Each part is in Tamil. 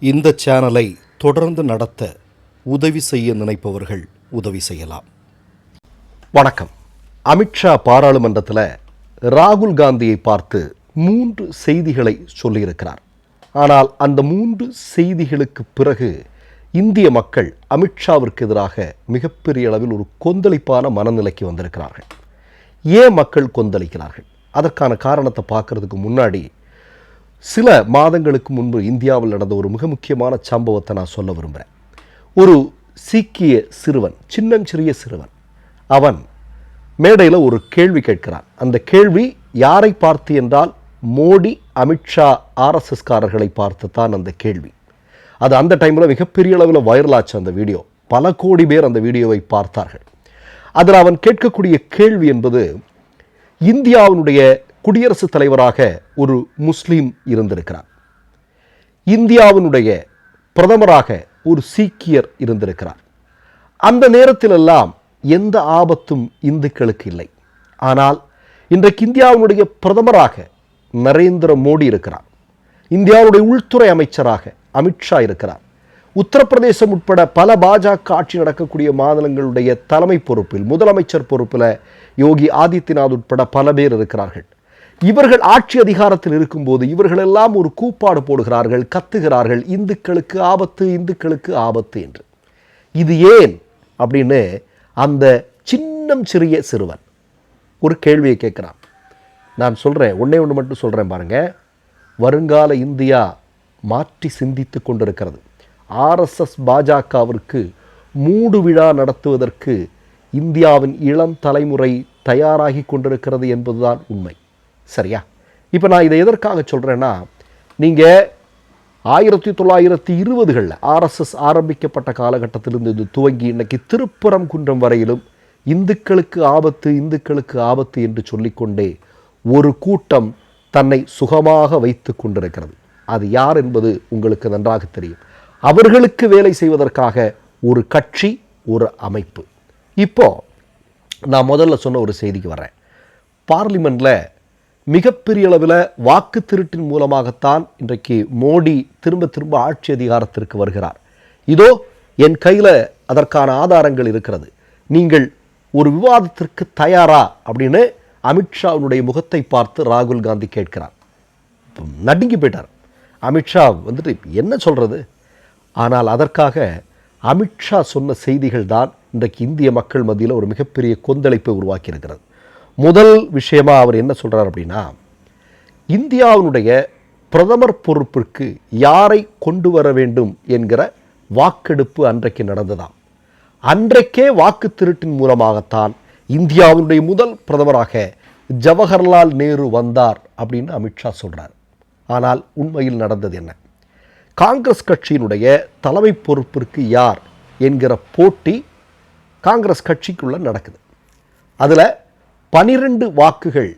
இந்த சேனலை தொடர்ந்து நடத்த உதவி செய்ய நினைப்பவர்கள் உதவி செய்யலாம். வணக்கம். அமித்ஷா பாராளுமன்றத்தில் ராகுல் காந்தியை பார்த்து 3 செய்திகளை சொல்லியிருக்கிறார். ஆனால் அந்த 3 செய்திகளுக்கு பிறகு இந்திய மக்கள் அமித்ஷாவிற்கு எதிராக மிகப்பெரிய அளவில் ஒரு கொந்தளிப்பான மனநிலைக்கு வந்திருக்கிறார்கள். ஏன் மக்கள் கொந்தளிக்கிறார்கள்? அதற்கான காரணத்தை பார்க்கறதுக்கு முன்னாடி சில மாதங்களுக்கு முன்பு இந்தியாவில் நடந்த ஒரு மிக முக்கியமான சம்பவத்தை நான் சொல்ல விரும்புகிறேன். ஒரு சீக்கிய சிறுவன், சின்னஞ்சிறிய சிறுவன், அவன் மேடையில் ஒரு கேள்வி கேட்கிறான். அந்த கேள்வி யாரை பார்த்து என்றால் மோடி, அமித்ஷா, ஆர்எஸ்எஸ்காரர்களை பார்த்து தான் அந்த கேள்வி. அது அந்த டைமில் மிகப்பெரிய அளவில் வைரலாச்சு. அந்த வீடியோ பல கோடி பேர் அந்த வீடியோவை பார்த்தார்கள். அதில் அவன் கேட்கக்கூடிய கேள்வி என்பது, இந்தியாவினுடைய குடியரசுத் தலைவராக ஒரு முஸ்லீம் இருந்திருக்கிறார், இந்தியாவினுடைய பிரதமராக ஒரு சீக்கியர் இருந்திருக்கிறார். அந்த நேரத்திலெல்லாம் எந்த ஆபத்தும் இந்துக்களுக்கு இல்லை. ஆனால் இன்றைக்கு இந்தியாவினுடைய பிரதமராக நரேந்திர மோடி இருக்கிறார், இந்தியாவுடைய உள்துறை அமைச்சராக அமித்ஷா இருக்கிறார், உத்தரப்பிரதேசம் உட்பட பல பாஜக ஆட்சி நடக்கக்கூடிய மாநிலங்களுடைய தலைமை பொறுப்பில், முதலமைச்சர் பொறுப்பில் யோகி ஆதித்யநாத் உட்பட பல பேர் இருக்கிறார்கள். இவர்கள் ஆட்சி அதிகாரத்தில் இருக்கும்போது இவர்களெல்லாம் ஒரு கூப்பாடு போடுகிறார்கள், கத்துகிறார்கள், இந்துக்களுக்கு ஆபத்து, இந்துக்களுக்கு ஆபத்து என்று. இது ஏன் அப்படின்னு அந்த சிறிய சிறுவன் ஒரு கேள்வியை கேட்குறான். நான் சொல்கிறேன், ஒன்றே ஒன்று மட்டும் சொல்கிறேன் பாருங்க. வருங்கால இந்தியா மாற்றி சிந்தித்து கொண்டிருக்கிறது. ஆர்எஸ்எஸ் பாஜகவிற்கு மூடு விழா நடத்துவதற்கு இந்தியாவின் இளம் தலைமுறை தயாராகி கொண்டிருக்கிறது என்பதுதான் உண்மை. சரியா? இப்போ நான் இதை எதற்காக சொல்கிறேன்னா, நீங்கள் 1920களில் ஆர்எஸ்எஸ் ஆரம்பிக்கப்பட்ட காலகட்டத்திலிருந்து இது துவங்கி இன்னைக்கு திருப்பரங்குன்றம் வரையிலும் இந்துக்களுக்கு ஆபத்து, இந்துக்களுக்கு ஆபத்து என்று சொல்லிக்கொண்டே ஒரு கூட்டம் தன்னை சுகமாக வைத்து கொண்டிருக்கிறது. அது யார் என்பது உங்களுக்கு நன்றாக தெரியும். அவர்களுக்கு வேலை செய்வதற்காக ஒரு கட்சி, ஒரு அமைப்பு. இப்போ நான் முதல்ல சொன்ன ஒரு செய்திக்கு வரேன். பார்லிமெண்ட்டில் மிகப்பெரிய அளவில் வாக்கு திருட்டின் மூலமாகத்தான் இன்றைக்கு மோடி திரும்ப ஆட்சி அதிகாரத்திற்கு வருகிறார். இதோ என் கையில் அதற்கான ஆதாரங்கள் இருக்கிறது, நீங்கள் ஒரு விவாதத்திற்கு தயாரா அப்படின்னு அமித்ஷாவுடைய முகத்தை பார்த்து ராகுல் காந்தி கேட்கிறார். நடுங்கி போயிட்டார். அமித்ஷா வந்துட்டு என்ன சொல்கிறது? ஆனால் அதற்காக அமித்ஷா சொன்ன செய்திகள் தான் இன்றைக்கு இந்திய மக்கள் மத்தியில் ஒரு மிகப்பெரிய கொந்தளிப்பை உருவாக்கி இருக்கிறது. முதல் விஷயமாக அவர் என்ன சொல்கிறார் அப்படின்னா, இந்தியாவினுடைய பிரதமர் பொறுப்பிற்கு யாரை கொண்டு வர வேண்டும் என்கிற வாக்கெடுப்பு அன்றைக்கு நடந்ததாம். அன்றைக்கே வாக்கு திருட்டின் மூலமாகத்தான் இந்தியாவினுடைய முதல் பிரதமராக ஜவஹர்லால் நேரு வந்தார் அப்படின்னு அமித்ஷா சொல்கிறார். ஆனால் உண்மையில் நடந்தது என்ன? காங்கிரஸ் கட்சியினுடைய தலைமை பொறுப்பிற்கு யார் என்கிற போட்டி காங்கிரஸ் கட்சிக்குள்ளே நடக்குது. அதில் 12 வாக்குகள்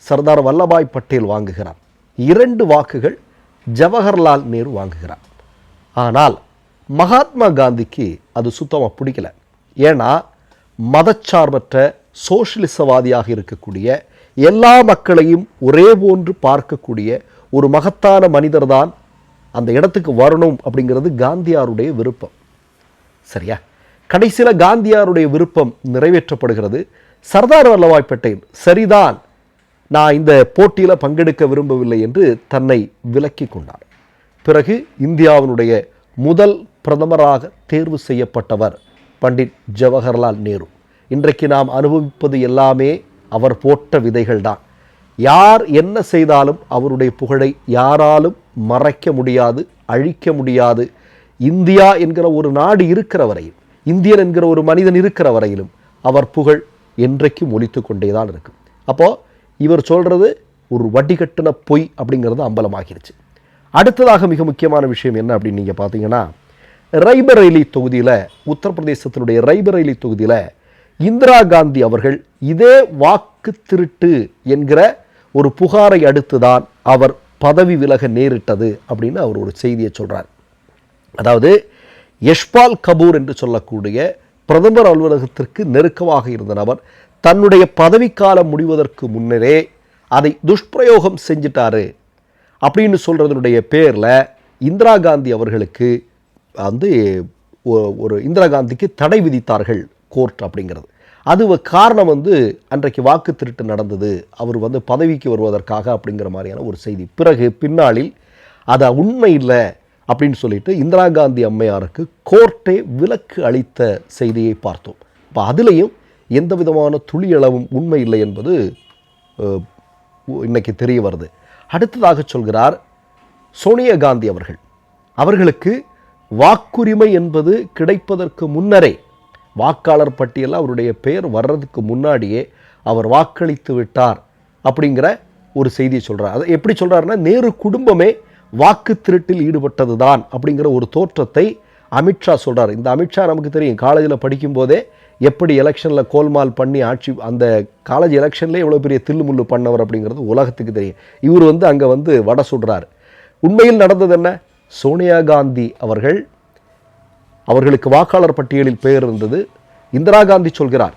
சர்தார் வல்லபாய் பட்டேல் வாங்குகிறார், 2 வாக்குகள் ஜவஹர்லால் நேரு வாங்குகிறார். ஆனால் மகாத்மா காந்திக்கு அது சுத்தமாக பிடிக்கல. ஏன்னா மதச்சார்பற்ற சோஷலிசவாதியாக இருக்கக்கூடிய, எல்லா மக்களையும் ஒரே போன்று பார்க்கக்கூடிய ஒரு மகத்தான மனிதர் தான் அந்த இடத்துக்கு வரணும் அப்படிங்கிறது காந்தியாருடைய விருப்பம். சரியா? கடைசியில் காந்தியாருடைய விருப்பம் நிறைவேற்றப்படுகிறது. சர்தார் வல்லபாய் பட்டேல் சரிதான், நான் இந்த போட்டியில் பங்கெடுக்க விரும்பவில்லை என்று தன்னை விலக்கி கொண்டார். பிறகு இந்தியாவினுடைய முதல் பிரதமராக தேர்வு செய்யப்பட்டவர் பண்டிட் ஜவஹர்லால் நேரு. இன்றைக்கு நாம் அனுபவிப்பது எல்லாமே அவர் போட்ட விதைகள் தான். யார் என்ன செய்தாலும் அவருடைய புகழை யாராலும் மறைக்க முடியாது, அழிக்க முடியாது. இந்தியா என்கிற ஒரு நாடு இருக்கிற வரையில், இந்தியன் என்கிற ஒரு மனிதன் இருக்கிற வரையிலும் அவர் புகழ் என்றைக்கும் ஒலித்து கொண்டே தான் இருக்கும். அப்போது இவர் சொல்கிறது ஒரு வட்டி கட்டின பொய் அப்படிங்கிறது அம்பலமாகிருச்சு. அடுத்ததாக மிக முக்கியமான விஷயம் என்ன அப்படின்னு நீங்கள் பார்த்தீங்கன்னா, ரைபரேலி தொகுதியில், உத்தரப்பிரதேசத்தினுடைய ரைபரேலி தொகுதியில் இந்திரா காந்தி அவர்கள் இதே வாக்கு திருட்டு என்கிற ஒரு புகாரை அடுத்து தான் அவர் பதவி விலக நேரிட்டது அப்படின்னு அவர் ஒரு செய்தியை சொல்கிறார். அதாவது யஷ்பால் கபூர் என்று சொல்லக்கூடிய பிரதமர் அலுவலகத்திற்கு நெருக்கமாக இருந்த நபர் தன்னுடைய பதவிக்காலம் முடிவதற்கு முன்னரே அதை துஷ்பிரயோகம் செஞ்சிட்டாரு அப்படின்னு சொல்கிறதுனுடைய பேரில் இந்திரா காந்தி அவர்களுக்கு வந்து ஒரு இந்திரா காந்திக்கு தடை விதித்தார்கள் கோர்ட் அப்படிங்கிறது. அது காரணம் வந்து அன்றைக்கு வாக்கு திருட்டு நடந்தது, அவர் வந்து பதவிக்கு வருவதற்காக அப்படிங்கிற மாதிரியான ஒரு செய்தி. பிறகு பின்னாளில் அது உண்மை இல்லை அப்படின்னு சொல்லிட்டு இந்திரா காந்தி அம்மையாருக்கு கோர்ட்டே விலக்கு அளித்த செய்தியை பார்த்தோம். இப்போ அதுலேயும் எந்த விதமான துளியளவும் உண்மை இல்லை என்பது இன்னைக்கு தெரிய வருது. அடுத்ததாக சொல்கிறார் சோனியா காந்தி அவர்களுக்கு வாக்குரிமை என்பது கிடைப்பதற்கு முன்னரே, வாக்காளர் பட்டியலில் அவருடைய பெயர் வர்றதுக்கு முன்னாடியே அவர் வாக்களித்து விட்டார் அப்படிங்கிற ஒரு செய்தியை சொல்கிறார். அதை எப்படி சொல்கிறாருன்னா, நேரு குடும்பமே வாக்கு திருட்டில் ஈடுபட்டது தான் அப்படிங்கிற ஒரு தோற்றத்தை அமித்ஷா சொல்கிறார். இந்த அமித்ஷா நமக்கு தெரியும், காலேஜில் படிக்கும்போதே எப்படி எலெக்ஷனில் கோல்மால் பண்ணி ஆட்சி, அந்த காலேஜ் எலெக்ஷன்லேயே எவ்வளோ பெரிய தில்லுமுள்ளு பண்ணவர் அப்படிங்கிறது உலகத்துக்கு தெரியும். இவர் வந்து அங்கே வந்து வடை சுடுறார். உண்மையில் நடந்தது என்ன? சோனியா காந்தி அவர்களுக்கு வாக்காளர் பட்டியலில் பெயர் இருந்தது. இந்திரா காந்தி சொல்கிறார்,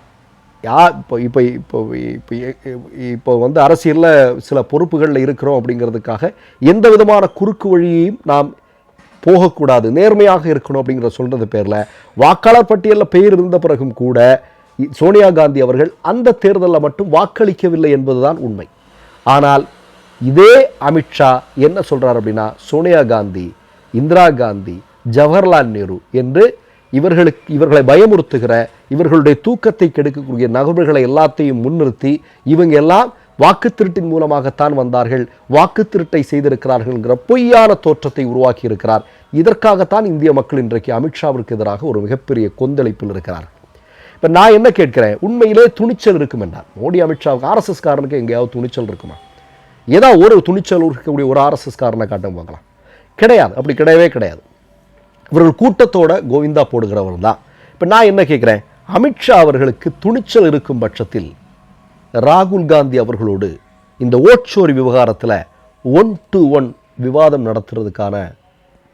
இப்போ வந்து அரசியலில் சில பொறுப்புகளில் இருக்கிறோம் அப்படிங்கிறதுக்காக எந்த விதமான குறுக்கு வழியையும் நாம் போகக்கூடாது, நேர்மையாக இருக்கணும் அப்படிங்கிற சொல்கிறது பேரில் வாக்காளர் பட்டியலில் பெயர் இருந்த பிறகும் கூட சோனியா காந்தி அவர்கள் அந்த தேர்தலில் மட்டும் வாக்களிக்கவில்லை என்பதுதான் உண்மை. ஆனால் இதே அமித்ஷா என்ன சொல்கிறார் அப்படின்னா, சோனியா காந்தி, இந்திரா காந்தி, ஜவஹர்லால் நேரு என்று இவர்களை பயமுறுத்துகிற, இவர்களுடைய தூக்கத்தை கெடுக்கக்கூடிய நபர்களை எல்லாத்தையும் முன்னிறுத்தி இவங்க எல்லாம் வாக்கு திருட்டின் மூலமாகத்தான் வந்தார்கள், வாக்கு திருட்டை செய்திருக்கிறார்கள்ங்கிற பொய்யான தோற்றத்தை உருவாக்கி இருக்கிறார். இதற்காகத்தான் இந்திய மக்கள் இன்றைக்கு அமித்ஷாவிற்கு எதிராக ஒரு மிகப்பெரிய கொந்தளிப்பில் இருக்கிறார். இப்போ நான் என்ன கேட்கிறேன், உண்மையிலே துணிச்சல் இருக்கும் என்றால் மோடி அமித்ஷாவுக்கு RSS காரனுக்கு எங்கேயாவது துணிச்சல் இருக்குமா? ஏதாவது ஒரு துணிச்சல் இருக்கக்கூடிய ஒரு RSS காரனை காட்ட பார்க்கலாம். கிடையாது, அப்படி கிடையவே கிடையாது. இவர்கள் கூட்டத்தோட கோவிந்தா போடுகிறவர் தான். இப்போ நான் என்ன கேட்குறேன், அமித்ஷா அவர்களுக்கு துணிச்சல் இருக்கும் பட்சத்தில் ராகுல் காந்தி அவர்களோடு இந்த ஓட்சோரி விவகாரத்தில் 1-to-1 விவாதம் நடத்துறதுக்கான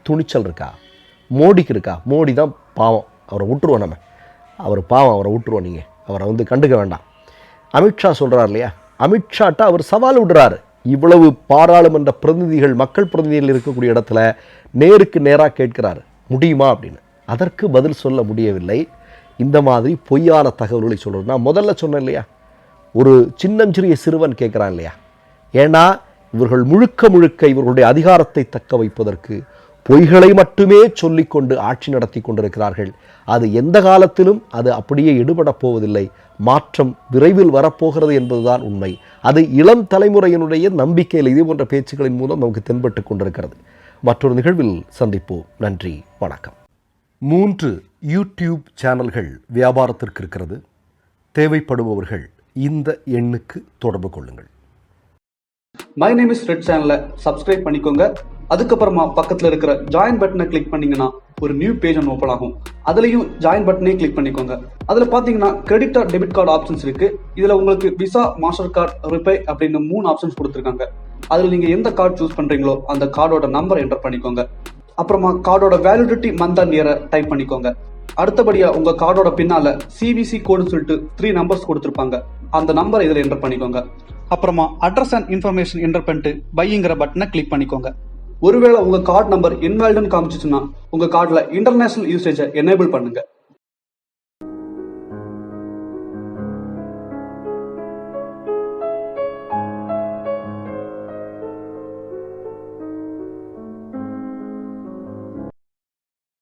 துணிச்சல் இருக்கா? மோடிக்கு இருக்கா? மோடி தான் பாவம், அவரை விட்டுருவோம், அவர் பாவம், அவரை விட்டுருவோம், நீங்கள் அவரை வந்து கண்டுக்க வேண்டாம். அமித்ஷா சொல்கிறார் இல்லையா, அமித்ஷாட்ட அவர் சவால் விடுறாரு. இவ்வளவு பாராளுமன்ற பிரதிநிதிகள், மக்கள் பிரதிநிதிகள் இருக்கக்கூடிய இடத்துல நேருக்கு நேராக கேட்கிறாரு, முடியுமா அப்படின்னு. அதற்கு பதில் சொல்ல முடியவில்லை. இந்த மாதிரி பொய்யான தகவல்களை சொல்கிறது. நான் முதல்ல சொன்னேன் இல்லையா, ஒரு சின்னஞ்சிறிய சிறுவன் கேட்குறான் இல்லையா, ஏன்னா இவர்கள் முழுக்க இவர்களுடைய அதிகாரத்தை தக்க வைப்பதற்கு பொய்களை மட்டுமே சொல்லிக்கொண்டு ஆட்சி நடத்தி கொண்டிருக்கிறார்கள். அது எந்த காலத்திலும் அது அப்படியே எடுபடப் போவதில்லை. மாற்றம் விரைவில் வரப்போகிறது என்பதுதான் உண்மை. அது இளம் தலைமுறையினுடைய நம்பிக்கையில் இது போன்ற பேச்சுக்களின் மூலம் நமக்கு தென்பட்டு கொண்டிருக்கிறது. மற்றொரு நிகழ்வில் சந்திப்போம். நன்றி, வணக்கம். 3 யூடியூப் சேனல்கள் வியாபாரத்திற்கு இருக்கிறது. தேவைப்படுபவர்கள் இந்த எண்ணுக்கு தொடர்பு கொள்ளுங்கள். மை நேம் இஸ் ரெட் சேனலை சப்ஸ்கிரைப் பண்ணிக்கோங்க. அதுக்கப்புறமா பக்கத்தில் இருக்கிற ஜாயின் பட்டனை கிளிக் பண்ணீங்கன்னா ஒரு நியூ பேஜ் ஒன்று ஓப்பன் ஆகும். அதுலயும் ஜாயின் பட்டனே கிளிக் பண்ணிக்கோங்க. அதுல பாத்தீங்கன்னா credit R debit card options இருக்கு. இதுல உங்களுக்கு விசா, மாஸ்டர் கார்டு, ரிப்பே அப்படின்னு 3 ஆப்ஷன்ஸ் கொடுத்துருக்காங்க. அதுல நீங்க எந்த கார்டு சூஸ் பண்றீங்களோ அந்த கார்டோட நம்பர் என்டர் பண்ணிக்கோங்க. அப்புறமா கார்டோட வேலிடிட்டி மந்த் அண்ட் இயரை டைப் பண்ணிக்கோங்க. அடுத்தபடியா உங்க கார்டோட பின்னால CVC கோடுன்னு சொல்லிட்டு 3 நம்பர்ஸ் கொடுத்துருப்பாங்க. அந்த நம்பர் இதுல என்டர் பண்ணிக்கோங்க. அப்புறமா அட்ரஸ் அண்ட் இன்ஃபர்மேஷன் என்டர் பண்ணிட்டு பைங்கிற பட்டனை கிளிக் பண்ணிக்கோங்க. ஒருவேளை உங்க கார்டு நம்பர் இன்வாலிட்னு காமிச்சிச்சுன்னா உங்க கார்டுல இன்டர்நேஷனல் யூசேஜை எனேபிள் பண்ணுங்க.